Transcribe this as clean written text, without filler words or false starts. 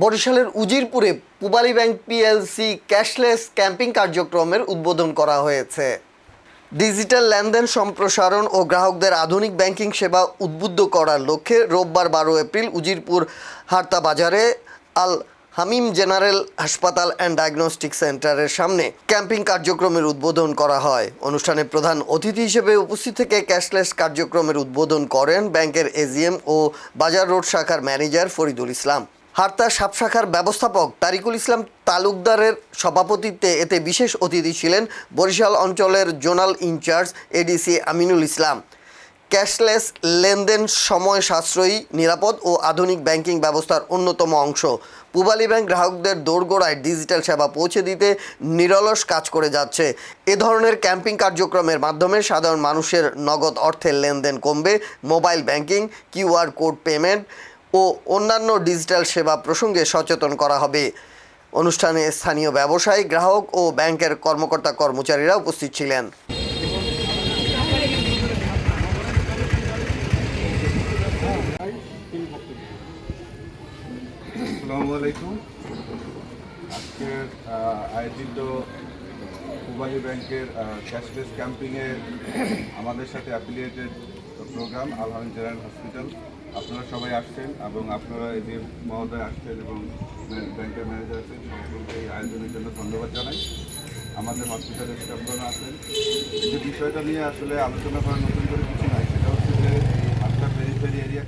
বরিশালের উজিরপুরে Pubali bank PLC cashless camping কার্যক্রমের উদ্বোধন করা হয়েছে। ডিজিটাল লেনদেন সম্প্রসারণ ও গ্রাহকদের আধুনিক ব্যাংকিং সেবা উদ্বুদ্ধ করার লক্ষ্যে রোববার 12 এপ্রিল উজিরপুর হারতা বাজারে আল হামিম জেনারেল হাসপাতাল অ্যান্ড ডায়াগনস্টিক সেন্টারের সামনে ক্যাম্পিং কার্যক্রমের উদ্বোধন করা হয়। অনুষ্ঠানে প্রধান অতিথি হিসেবে উপস্থিত থেকে ক্যাশলেস কার্যক্রমের উদ্বোধন করেন ব্যাংকের এজিএম ও বাজার রোড শাখার ম্যানেজার ফরিদুল ইসলাম। হারতা সাব শাখার ব্যবস্থাপক তারিকুল ইসলাম তালুকদারের সভাপতিত্বে এতে বিশেষ অতিথি ছিলেন বরিশাল অঞ্চলের zonal in charge ADC Aminul Islam. Cashless লেনদেন সময় সাশ্রয়ী, নিরাপদ ও আধুনিক ব্যাংকিং ব্যবস্থার অন্যতম অংশ। পূবালী ব্যাংক গ্রাহকদের দোরগোড়ায় ডিজিটাল সেবা পৌঁছে দিতে নিরলস কাজ করে যাচ্ছে। এ ধরনের ক্যাম্পিং কার্যক্রমের মাধ্যমে সাধারণ মানুষের নগদ অর্থের লেনদেন কমবে, mobile banking, QR code payment ও অন্যান্য ডিজিটাল সেবা প্রসঙ্গে সচেতন করা হবে। অনুষ্ঠানে স্থানীয় ব্যবসায়ী, গ্রাহক ও ব্যাংকের কর্মকর্তা কর্মচারীরা উপস্থিত ছিলেন। আসসালামু আলাইকুম। আজকের আয়োজিত পূবালী ব্যাংকের ক্যাশলেস ক্যাম্পিংয়ে আমাদের সাথে অ্যাফিলিয়েটেড প্রোগ্রাম আল হামিম জেনারেল হসপিটাল, আপনারা সবাই আসছেন এবং আপনারা এই যে মহোদয় আসছেন এবং ব্যাংকের ম্যানেজার আছেন, সকলকে এই আয়োজনের জন্য ধন্যবাদ জানাই। আমাদের হসপিটালের স্টাফগণ আছেন। যে বিষয়টা নিয়ে আসলে আলোচনা করার নতুন করে কিছু নাই, সেটা হচ্ছে যে আজকাল পেরিফেরি এরিয়া